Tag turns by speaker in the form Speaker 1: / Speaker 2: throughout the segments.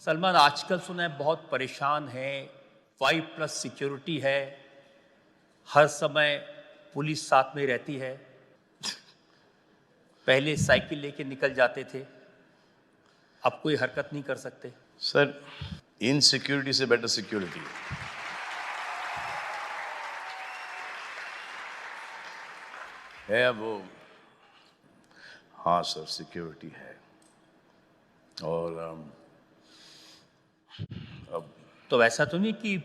Speaker 1: सलमान आजकल सुना है बहुत परेशान है। 5+ सिक्योरिटी है, हर समय पुलिस साथ में रहती है। पहले साइकिल लेके निकल जाते थे, अब कोई हरकत नहीं कर सकते।
Speaker 2: सर, इनसिक्योरिटी से बेटर सिक्योरिटी है। अब वो, हाँ सर, सिक्योरिटी है। और अब
Speaker 1: तो ऐसा तो नहीं कि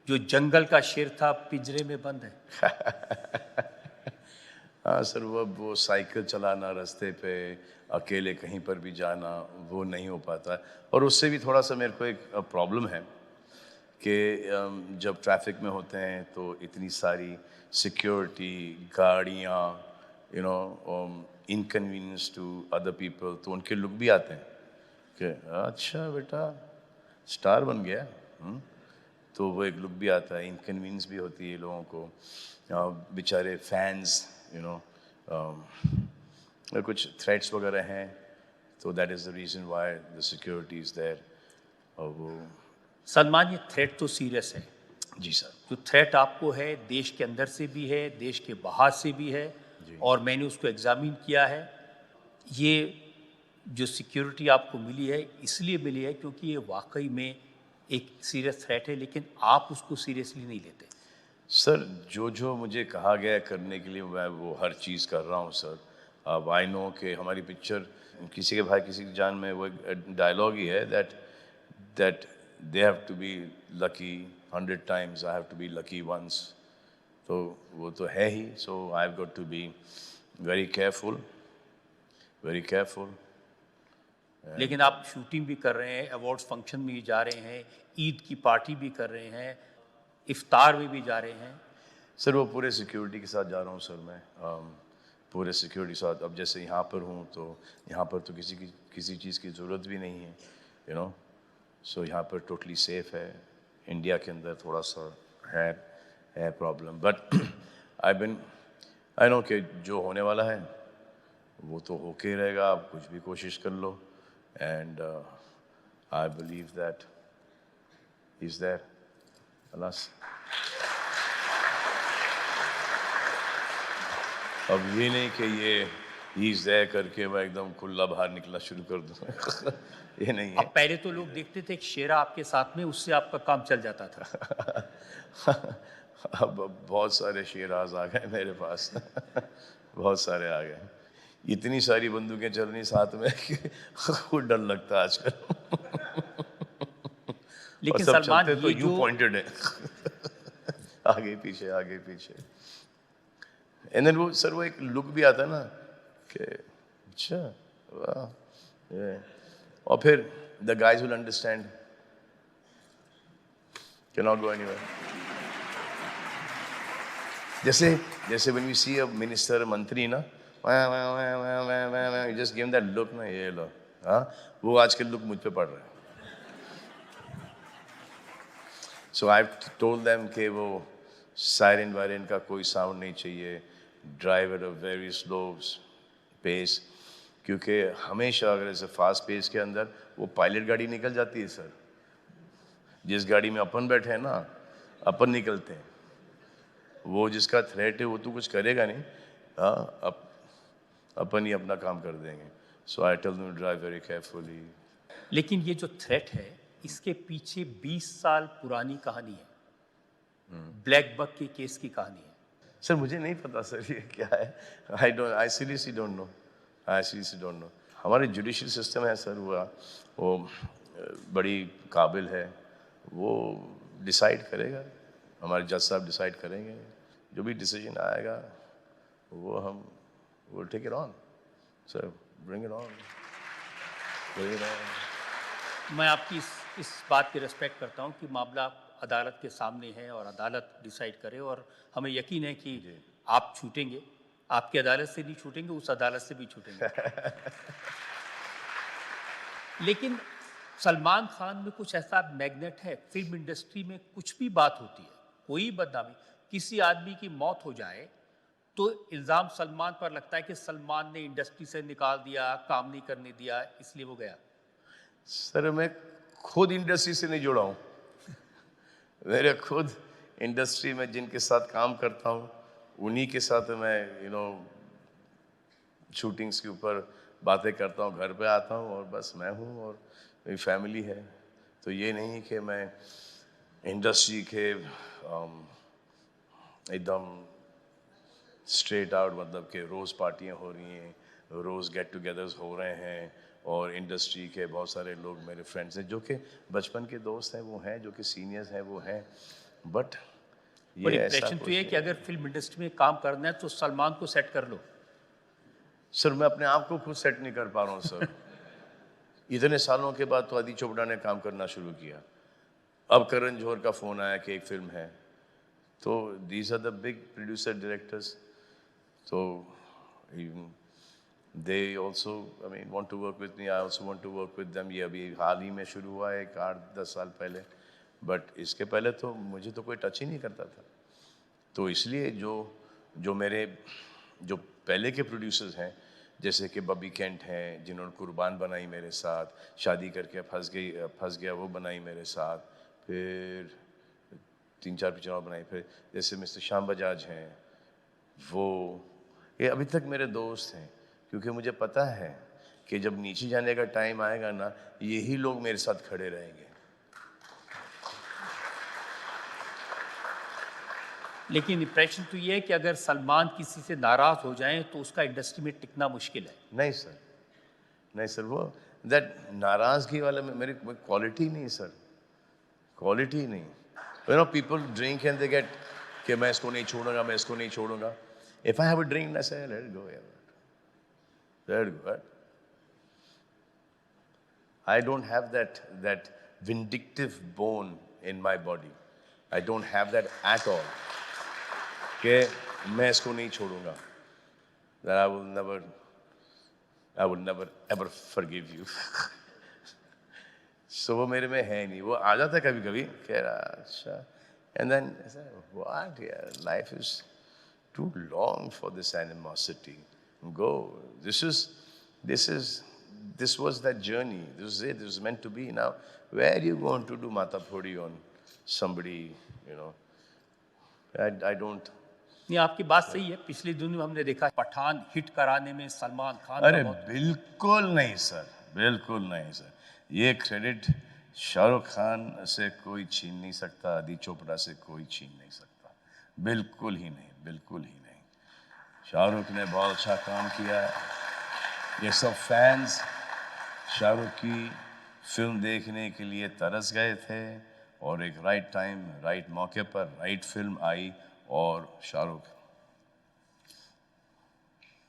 Speaker 1: जो जंगल का शेर था पिंजरे में बंद है।
Speaker 2: हाँ सर, वो साइकिल चलाना रास्ते पे अकेले कहीं पर भी जाना वो नहीं हो पाता। और उससे भी थोड़ा सा मेरे को एक प्रॉब्लम है कि जब ट्रैफिक में होते हैं तो इतनी सारी सिक्योरिटी, गाड़ियाँ, इनकन्वीनियंस टू अदर पीपल, तो उनके लुक भी आते हैं कि अच्छा बेटा स्टार बन गया। तो वो एक लुक भी आता है, इनकन्वीनियंस भी होती है लोगों को। बेचारे फैंस, कुछ थ्रेट्स वगैरह हैं, तो that is the reason why the security is there. और वो,
Speaker 1: सलमान, ये थ्रेट तो सीरियस है।
Speaker 2: जी सर।
Speaker 1: जो थ्रेट आपको है, देश के अंदर से भी है, देश के बाहर से भी है,
Speaker 2: जी।
Speaker 1: और मैंने उसको एग्जामिन किया है। ये जो सिक्योरिटी आपको मिली है इसलिए मिली है क्योंकि ये वाकई में एक सीरियस थ्रेट है, लेकिन आप उसको सीरियसली नहीं लेते।
Speaker 2: सर, जो मुझे कहा गया है करने के लिए मैं वो हर चीज़ कर रहा हूँ सर। अब आई नो कि हमारी पिक्चर किसी के भाई किसी की जान में वो एक डायलॉग ही है that that they have to be lucky 100 times, I have to be lucky once. तो वो तो है ही। So I have got to be very careful, very careful.
Speaker 1: लेकिन आप शूटिंग भी कर रहे हैं, अवार्ड्स फंक्शन में भी जा रहे हैं, ईद की पार्टी भी कर रहे हैं, इफ्तार में भी जा रहे हैं।
Speaker 2: सर, वो पूरे सिक्योरिटी के साथ जा रहा हूँ सर मैं। पूरे सिक्योरिटी के साथ। अब जैसे यहाँ पर हूँ तो यहाँ पर तो किसी चीज़ की ज़रूरत भी नहीं है, सो यहाँ पर टोटली सेफ है। इंडिया के अंदर थोड़ा सा है प्रॉब्लम, बट आई नो कि जो होने वाला है वो तो होके ही रहेगा। आप कुछ भी कोशिश कर लो, and I believe that he is there. Allah. अब ये नहीं कि ये ईज़ है करके मैं एकदम खुला बाहर निकलना शुरू कर दूँ। ये नहीं है।
Speaker 1: अब पहले तो लोग देखते थे एक शेरा आपके साथ में, उससे आपका काम चल जाता था।
Speaker 2: अब बहुत सारे शेराज आ गए मेरे पास। बहुत सारे आ गए। इतनी सारी बंदूकें चल रही साथ में कि खुद डर लगता है आजकल। और
Speaker 1: लेकिन
Speaker 2: सब
Speaker 1: सलमान,
Speaker 2: चलते तो
Speaker 1: ये
Speaker 2: यू
Speaker 1: जो
Speaker 2: पॉइंटेड है। आगे पीछे आगे पीछे। एंड देन वो सर, वो एक लुक भी आता है ना कि अच्छा वाह ये। और फिर the guys will understand, can not go anywhere. जैसे when we see a minister, मंत्री ना, जस्ट गिव दैट लुक ना, ये लो। हाँ, वो आजकल लुक मुझ पे पड़ रहा है। सो आई टोल्ड देम कि वो सायरन वायरन का कोई साउंड नहीं चाहिए, drive at a very slow pace, क्योंकि हमेशा अगर ऐसे फास्ट पेस के अंदर वो पायलट गाड़ी निकल जाती है सर। जिस गाड़ी में अपन बैठे हैं ना, अपन निकलते हैं। वो जिसका थ्रेट है वो तो कुछ करेगा नहीं। हाँ, अपन ही अपना काम कर देंगे। So I tell them drive very carefully.
Speaker 1: लेकिन ये जो थ्रेट है, इसके पीछे 20 साल पुरानी कहानी है। ब्लैक बक के केस की कहानी है।
Speaker 2: सर, मुझे नहीं पता सर ये क्या है। I seriously don't know. I seriously don't know. हमारे जुडिशल सिस्टम है सर, वो बड़ी काबिल है। वो डिसाइड करेगा, हमारे जज साहब डिसाइड करेंगे। जो भी डिसीजन आएगा वो हम will take it on sir. Bring it on, bring it on.
Speaker 1: मैं आपकी इस बात की रिस्पेक्ट करता हूँ कि मामला अदालत के सामने है और अदालत डिसाइड करे, और हमें यकीन है कि आप छूटेंगे। आपकी अदालत से नहीं छूटेंगे, उस अदालत से भी छूटेंगे। लेकिन सलमान खान में कुछ ऐसा मैग्नेट है, फिल्म इंडस्ट्री में कुछ भी बात होती है, कोई बदनामी, किसी आदमी की मौत हो जाए तो इल्ज़ाम सलमान पर लगता है कि सलमान ने इंडस्ट्री से निकाल दिया, काम नहीं करने दिया, इसलिए वो गया।
Speaker 2: सर, मैं खुद इंडस्ट्री से नहीं जुड़ा हूँ। मेरे खुद इंडस्ट्री में जिनके साथ काम करता हूँ उन्हीं के साथ मैं शूटिंग्स के ऊपर बातें करता हूँ, घर पे आता हूँ और बस मैं हूँ और मेरी फैमिली है। तो ये नहीं कि मैं इंडस्ट्री के एकदम स्ट्रेट आउट, मतलब कि रोज़ पार्टियाँ हो रही हैं, रोज़ गेट टुगेदर्स हो रहे हैं और इंडस्ट्री के बहुत सारे लोग मेरे फ्रेंड्स हैं जो कि बचपन के दोस्त हैं, वो हैं, जो कि सीनियर्स हैं वो हैं, बट
Speaker 1: और
Speaker 2: ये ऐसा
Speaker 1: इम्प्रेशन तो ये है
Speaker 2: कुछ
Speaker 1: कि अगर फिल्म इंडस्ट्री में काम करना है तो सलमान को सेट कर लो।
Speaker 2: सर मैं अपने आप को खुद सेट नहीं कर पा रहा हूँ सर। इतने सालों के बाद तो आदि चोपड़ा ने काम करना शुरू किया, अब करण जौहर का फ़ोन आया कि एक फिल्म है, तो these are the big producer directors, तो they also I mean want to work with me, I also want to work with them. ये अभी हाल ही में शुरू हुआ है, 8-10 साल पहले, बट इसके पहले तो मुझे तो कोई टच ही नहीं करता था। तो इसलिए जो जो मेरे जो पहले के प्रोड्यूसर्स हैं, जैसे कि बॉबी केंट हैं जिन्होंने कुर्बान बनाई मेरे साथ, शादी करके फंस गया वो बनाई मेरे साथ, फिर 3-4 पिक्चर और बनाई, फिर जैसे मिस्टर श्याम बजाज हैं, वो ये अभी तक मेरे दोस्त हैं, क्योंकि मुझे पता है कि जब नीचे जाने का टाइम आएगा ना, यही लोग मेरे साथ खड़े रहेंगे।
Speaker 1: लेकिन इम्प्रेशन तो ये है कि अगर सलमान किसी से नाराज़ हो जाएं तो उसका इंडस्ट्री में टिकना मुश्किल है।
Speaker 2: नहीं सर, नहीं सर, वो दैट नाराज़गी वाला में मेरी क्वालिटी नहीं सर, क्वालिटी नहीं। You know people drink and they get कि मैं इसको नहीं छोड़ूंगा, मैं इसको नहीं छोड़ूंगा। If I have a drink, I say let it go यार, let it go. I don't have that vindictive bone in my body. I don't have that at all. कि मैं इसको नहीं छोड़ूंगा। That I will never ever forgive you. So वो मेरे में है नहीं। वो आ जाता है कभी-कभी, कह रहा अच्छा, and then I said, what yeah, life is too long for this animosity. Go. This was that journey. This was it. This was meant to be. Now, where are you going to do mata phodi on somebody? You know, I don't.
Speaker 1: नहीं, आपकी बात सही है। पिछले दिनों हमने देखा Pathan hit कराने में सलमान खान का
Speaker 2: अरे
Speaker 1: बहुत
Speaker 2: बिल्कुल नहीं सर, बिल्कुल नहीं सर। ये क्रेडिट शाहरुख खान से कोई छीन नहीं सकता, आदि चोपड़ा से कोई छीन नहीं सकता, बिल्कुल ही नहीं, बिल्कुल ही नहीं। शाहरुख ने बहुत अच्छा काम किया। ये सब फैंस शाहरुख की फिल्म देखने के लिए तरस गए थे और एक राइट टाइम, राइट मौके पर राइट फिल्म आई और शाहरुख,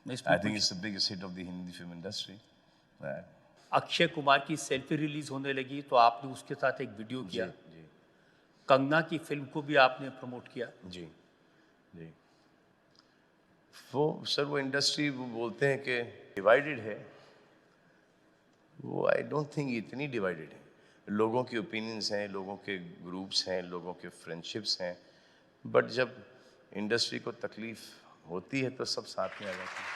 Speaker 1: इसमें
Speaker 2: आई थिंक
Speaker 1: कुछ-
Speaker 2: it's the biggest hit of the Hindi film industry.
Speaker 1: Akshay Kumar की सेल्फी रिलीज होने लगी तो आपने उसके साथ एक वीडियो
Speaker 2: जी
Speaker 1: किया।
Speaker 2: जी
Speaker 1: कंगना की फिल्म को भी आपने प्रमोट किया।
Speaker 2: जी जी। वो सर वो इंडस्ट्री वो बोलते हैं कि डिवाइडेड है, वो आई डोंट थिंक इतनी डिवाइडेड है। लोगों के ओपिनियंस हैं, लोगों के ग्रुप्स हैं, लोगों के फ्रेंडशिप्स हैं, बट जब इंडस्ट्री को तकलीफ होती है तो सब साथ में आ जाते हैं।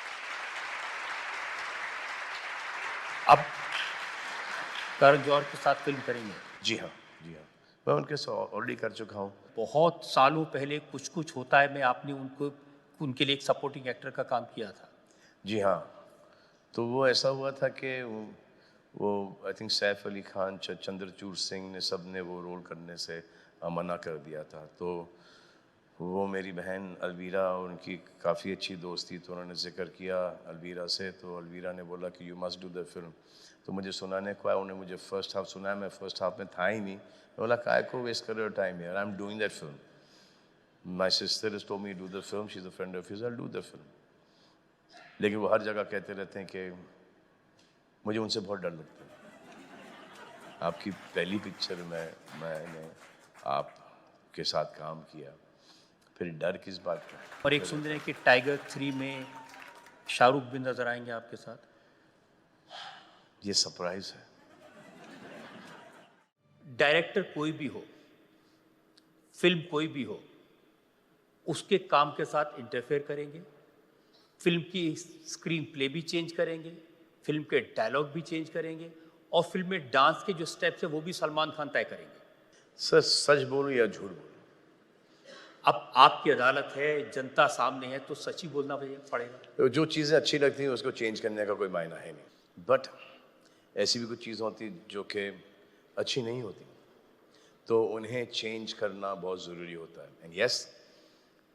Speaker 1: अब करण जौहर के साथ फिल्म करेंगे।
Speaker 2: जी हाँ, जी हाँ, मैं उनके साथ ऑलरेडी कर चुका हूँ।
Speaker 1: बहुत सालों पहले कुछ कुछ होता है में आपने उनके लिए एक सपोर्टिंग एक्टर का काम किया था।
Speaker 2: जी हाँ, तो वो ऐसा हुआ था कि वो आई थिंक सैफ अली खान, चंद्रचूड़ सिंह ने सब ने वो रोल करने से मना कर दिया था। तो वो मेरी बहन अलवीरा और उनकी काफ़ी अच्छी दोस्ती, तो उन्होंने जिक्र किया अलवीरा से, तो अलवीरा ने बोला कि you must do the film. तो मुझे सुनाने को आया, उन्होंने मुझे फर्स्ट हाफ सुनाया, मैं फर्स्ट हाफ में था ही नहीं। मैं बोला काय को वेस्ट कर रहे हो टाइम यार, I am doing that film. My sister is told me do the film, she is a friend of his, I will do the film. लेकिन वो हर जगह कहते रहते हैं कि मुझे उनसे बहुत डर लगता है। आपकी पहली पिक्चर में मैंने आपके साथ काम किया, फिर डर किस बात का?
Speaker 1: और एक सुन रहे हैं कि टाइगर 3 में शाहरुख भी नजर आएंगे आपके साथ।
Speaker 2: ये सरप्राइज है।
Speaker 1: डायरेक्टर कोई भी हो, फिल्म कोई भी हो, उसके काम के साथ इंटरफेयर करेंगे, फिल्म की स्क्रीन प्ले भी चेंज करेंगे, फिल्म के डायलॉग भी चेंज करेंगे और फिल्म में डांस के जो स्टेप्स है वो भी सलमान खान तय करेंगे।
Speaker 2: सर सच बोलूं या झूठ बोलूं?
Speaker 1: अब आपकी अदालत है, जनता सामने है, तो सच ही बोलना पड़ेगा।
Speaker 2: तो जो चीज़ें अच्छी लगती हैं उसको चेंज करने का कोई मायना है नहीं, बट ऐसी भी कुछ चीज़ होती जो कि अच्छी नहीं होती, तो उन्हें चेंज करना बहुत ज़रूरी होता है। एंड यस,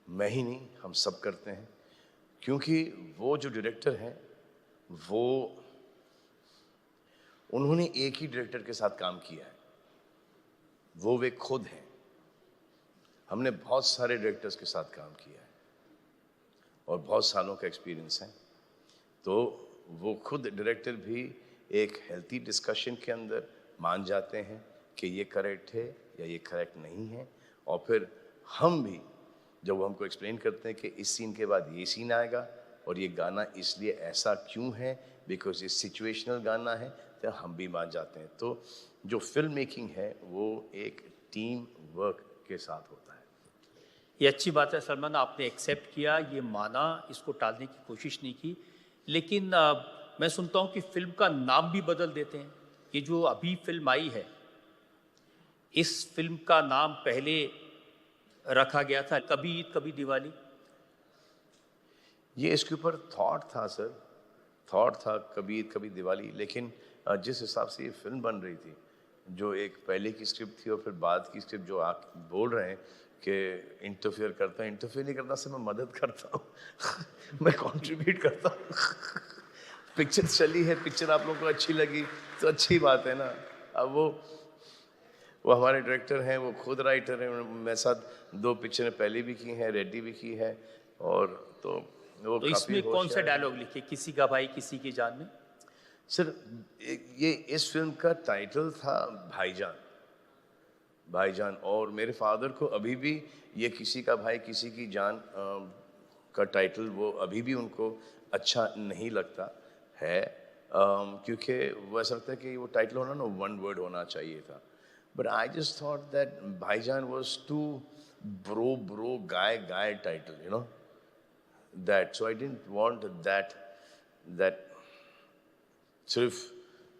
Speaker 2: मैं ही नहीं, हम सब करते हैं, क्योंकि वो जो डायरेक्टर हैं वो उन्होंने एक ही डायरेक्टर के साथ काम किया है, वो वे खुद हैं। हमने बहुत सारे डायरेक्टर्स के साथ काम किया है और बहुत सालों का एक्सपीरियंस है, तो वो खुद डायरेक्टर भी एक हेल्थी डिस्कशन के अंदर मान जाते हैं कि ये करेक्ट है या ये करेक्ट नहीं है, और फिर हम भी जब वो हमको एक्सप्लेन करते हैं कि इस सीन के बाद ये सीन आएगा और ये गाना इसलिए ऐसा क्यों है, बिकॉज ये सिचुएशनल गाना है, तो हम भी मान जाते हैं। तो जो फिल्म मेकिंग है वो एक टीम वर्क के साथ होता है।
Speaker 1: ये अच्छी बात है सलमान, आपने एक्सेप्ट किया, ये माना, इसको टालने की कोशिश नहीं की। लेकिन मैं सुनता हूँ कि फिल्म का नाम भी बदल देते हैं। ये जो अभी फिल्म आई है, इस फिल्म का नाम पहले रखा गया था कभी ईद कभी दिवाली।
Speaker 2: ये इसके ऊपर थॉट था सर, थॉट था कभी ईद कभी दिवाली, लेकिन जिस हिसाब से ये फिल्म बन रही थी, जो एक पहले की स्क्रिप्ट थी और फिर बाद की स्क्रिप्ट, जो आप बोल रहे हैं कि इंटरफेयर करता है, इंटरफेयर नहीं करता सर, मैं मदद करता हूँ मैं कंट्रीब्यूट करता हूँ पिक्चर चली है, पिक्चर आप लोगों को अच्छी लगी तो अच्छी बात है ना। अब वो हमारे डायरेक्टर हैं, वो खुद राइटर हैं, मेरे साथ 2 पिक्चरें पहले भी की हैं, रेडी भी की है, और तो वो
Speaker 1: तो
Speaker 2: काफ़ी
Speaker 1: इसमें कौन सा
Speaker 2: होशियार हैं।
Speaker 1: डायलॉग लिखे, किसी का भाई किसी की जान में?
Speaker 2: सर ये इस फिल्म का टाइटल था भाईजान, भाईजान, और मेरे फादर को अभी भी ये किसी का भाई किसी की जान का टाइटल वो अभी भी उनको अच्छा नहीं लगता है, क्योंकि वो ऐसा लगता है कि वो टाइटल होना ना 1 वर्ड होना चाहिए था, but I just thought that Bhaijaan was too bro guy title, you know that, so I didn't want that सिर्फ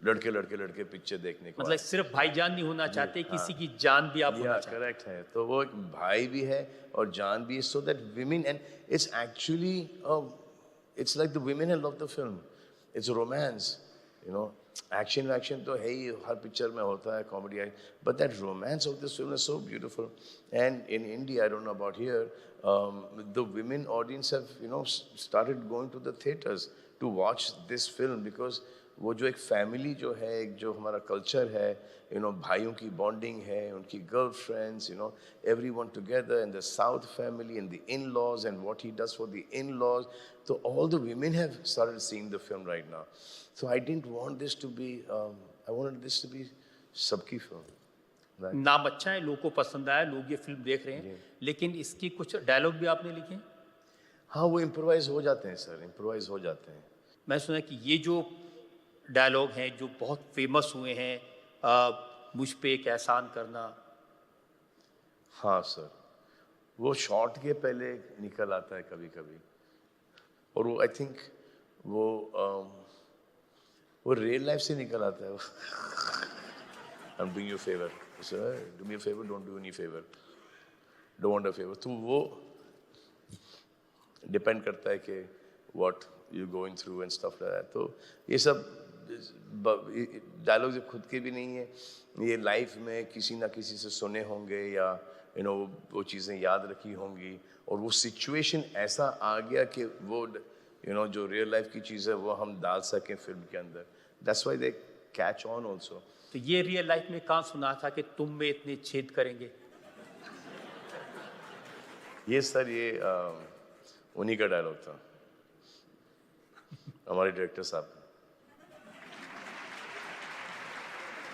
Speaker 2: लड़के पिक्चर देखने को
Speaker 1: मतलब
Speaker 2: आए।
Speaker 1: सिर्फ भाईजान नहीं होना चाहते, किसी की जान भी आप होना
Speaker 2: या
Speaker 1: चाहते।
Speaker 2: करेक्ट है, तो वो एक भाई भी है और जान भी है, so that women, and it's actually it's like the women and love the film, it's romance, you know, action तो है ही, हर पिक्चर में होता है, कॉमेडी है, but that romance of this film is so beautiful. And in India, I don't know about here, the women audience have, you know, started going to the theatres to watch this film, because वो जो एक family जो है, एक जो हमारा culture है, you no, भाइयों की बॉन्डिंग है, उनकी girlfriends, you know, everyone together in the south family and the in-laws and what he does for the in-laws, तो all the women have started seeing the film right now, so I didn't want this to be I wanted this to be सबकी film, right?
Speaker 1: नाम अच्छा है, लोगों को पसंद आया, लोग ये फिल्म देख रहे हैं, लेकिन इसकी कुछ डायलॉग भी आपने लिखे हैं?
Speaker 2: हाँ, वो इम्प्रोवाइज हो जाते हैं सर, इम्प्रोवाइज हो जाते हैं।
Speaker 1: मैं सुना कि ये जो डायलॉग हैं जो बहुत फेमस हुए हैं, मुझ पे एक एहसान करना,
Speaker 2: हाँ सर, वो शॉर्ट के पहले निकल आता है कभी कभी, और वो आई थिंक वो रियल लाइफ से निकल आता है I'm doing you a favor, sir, do me a favor, don't do any favor, don't want a favor, तो वो डिपेंड करता है कि what you're going through and stuff like that, तो ये सब डायलॉग खुद के भी नहीं है, ये लाइफ में किसी ना किसी से सुने होंगे या यू नो वो चीज़ें याद रखी होंगी, और वो सिचुएशन ऐसा आ गया कि वो यू नो जो रियल लाइफ की चीज़ है वो हम डाल सकें फिल्म के अंदर, that's why they catch on also.
Speaker 1: तो ये रियल लाइफ में कहाँ सुना था कि तुम में इतने छेद करेंगे?
Speaker 2: ये सर ये उन्हीं का डायलॉग था, हमारे डायरेक्टर साहब का।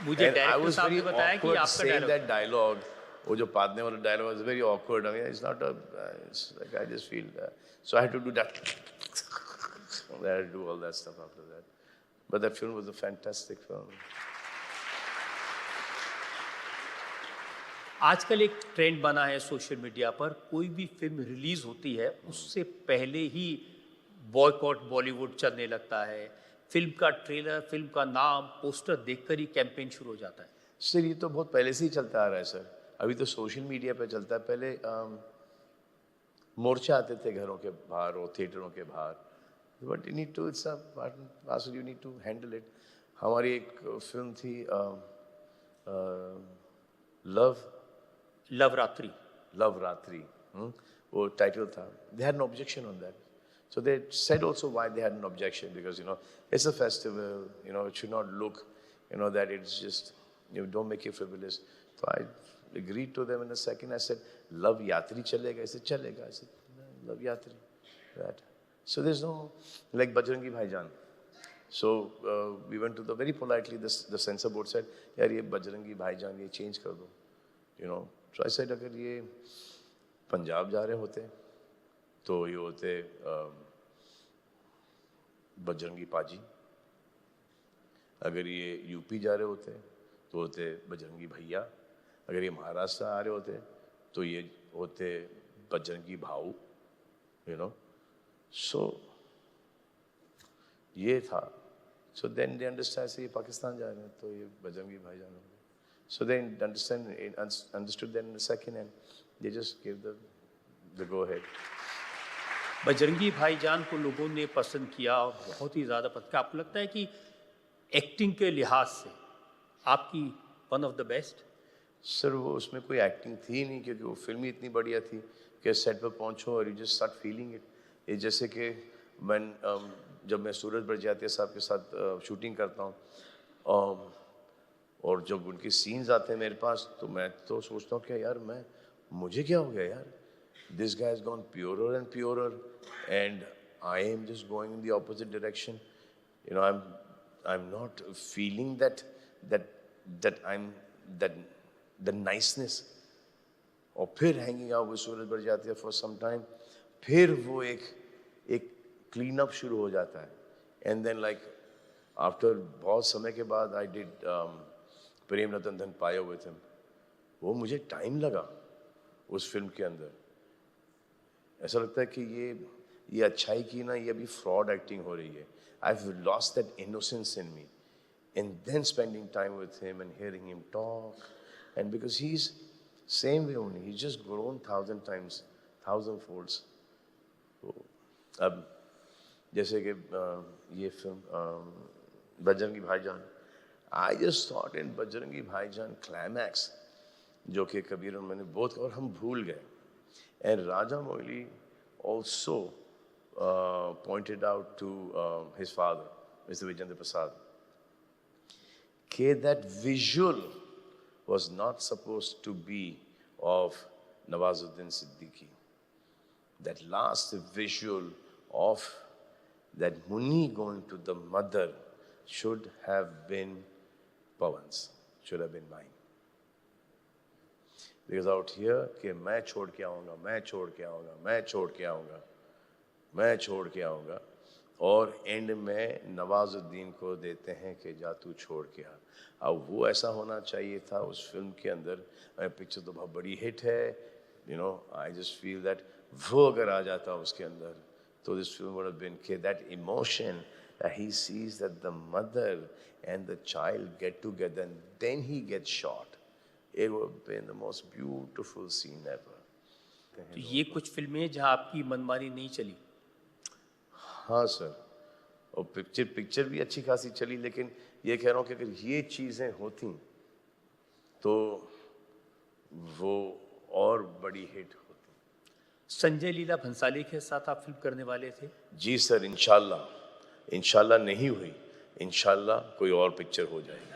Speaker 1: मुझे
Speaker 2: And I
Speaker 1: डायरेक्टर
Speaker 2: was
Speaker 1: साहब ने
Speaker 2: very
Speaker 1: बताया कि
Speaker 2: awkward
Speaker 1: आपका
Speaker 2: saying
Speaker 1: डायलॉग।
Speaker 2: that dialogue. वो जो पादने वाला dialogue was very awkward. I mean, it's not a. It's like I just feel. So I had to do that. I had to do all that stuff after that. But that film was a fantastic film.
Speaker 1: आजकल एक trend बना है social media पर, कोई भी film release होती है उससे पहले ही बॉयकॉट बॉलीवुड चलने लगता है, फिल्म का ट्रेलर, फिल्म का नाम, पोस्टर देखकर ही कैंपेन शुरू हो जाता है?
Speaker 2: सर ये तो बहुत पहले से ही चलता आ रहा है सर। अभी तो सोशल मीडिया पे चलता है। पहले मोर्चे आते थे घरों के बाहर और थिएटरों के बाहर, but you need to it's parcel, you need to handle it. हमारी एक फिल्म थी लव
Speaker 1: लवरात्रि।
Speaker 2: लव रात्रि, वो टाइटल था। They had an objection on that, so they said also why they had an objection, because you know it's a festival, you know it should not look, you know, that it's just, you don't make it frivolous. So I agreed to them in a second. I said love yatri chalega. I said chalega. I said love yatri, that. So there's no, like Bajrangi Bhaijaan. So we went to the, very politely the censor board said yaar ye Bajrangi Bhaijaan ye change kar do, you know. So I said agar ye Punjab जा रहे होते तो ये होते बजरंगी पाजी, अगर ये UP जा रहे होते तो होते बजरंगी भैया, अगर ये महाराष्ट्र आ रहे होते तो ये होते बजरंगी भाऊ, यू नो. सो ये था. सो देन दे अंडरस्टैंड से ये पाकिस्तान जा रहे हैं तो ये बजरंगी भाईजान हो गए. So they understood then in a second and they just give the go ahead.
Speaker 1: Bajrangi Bhaijaan को लोगों ने पसंद किया और बहुत ही ज़्यादा पसंद किया. आपको लगता है कि एक्टिंग के लिहाज से आपकी one of the best?
Speaker 2: Sir वो उसमें कोई एक्टिंग थी ही नहीं, क्योंकि वो फिल्म ही इतनी बढ़िया थी कि सेट पर पहुंचो और you just start feeling it. ये जैसे कि जब मैं सूरज बड़जात्या साहब के साथ शूटिंग करता हूँ और जब उनके सीन्स आते हैं मेरे पास तो मैं तो सोचता हूँ कि यार मुझे क्या हो गया यार, this guy has gone purer and purer and I am just going in the opposite direction. You know, I'm not feeling that I'm that the niceness. और फिर hanging out with Suraj Barjatya for some time, फिर वो एक clean up शुरू हो जाता है. And then like after बहुत समय के बाद I did प्रेम रतन धन पायो with him. वो मुझे टाइम लगा उस फिल्म के अंदर. ऐसा लगता है कि ये अच्छाई की ना, ये अभी फ्रॉड एक्टिंग हो रही है. I have lost that innocence in me. And then spending time with him and hearing him talk, and because he is same way only, he just grown 1000 times, 1000 folds. तो अब जैसे कि ये film Bajrangi भाईजान, आई just thought in Bajrangi भाईजान climax जो कि कबीर मैंने बहुत, और हम भूल गए. And Rajamouli also pointed out to his father, Mr. Vijayendra Prasad, that visual was not supposed to be of Nawazuddin Siddiqui. That last visual of that Muni going to the mother should have been Pawan's, should have been mine. Because out here कि मैं छोड़ के आऊँगा, मैं छोड़ के आऊँगा, मैं छोड़ के आऊँगा, मैं छोड़ के आऊँगा, और एंड में नवाजुद्दीन को देते हैं कि जा तू छोड़ के आ. अब वो ऐसा होना चाहिए था उस फिल्म के अंदर. पिक्चर तो बहुत बड़ी हिट है, you know. I just feel that वो अगर आ जाता उसके अंदर तो this film would have been के that emotion that he sees that the mother and the child get together and then he gets shot. It would have been the most beautiful scene ever.
Speaker 1: तो ये कुछ फिल्में जहाँ आपकी मनमानी नहीं चली?
Speaker 2: हाँ सर, और पिक्चर भी अच्छी खासी चली, लेकिन ये कह रहा हूँ कि अगर ये चीज़ें होती तो वो और बड़ी हिट होती.
Speaker 1: संजय लीला भंसाली के साथ आप फिल्म करने वाले थे?
Speaker 2: जी सर, इंशाल्लाह नहीं हुई, इंशाल्लाह कोई और पिक्चर हो जाएगी.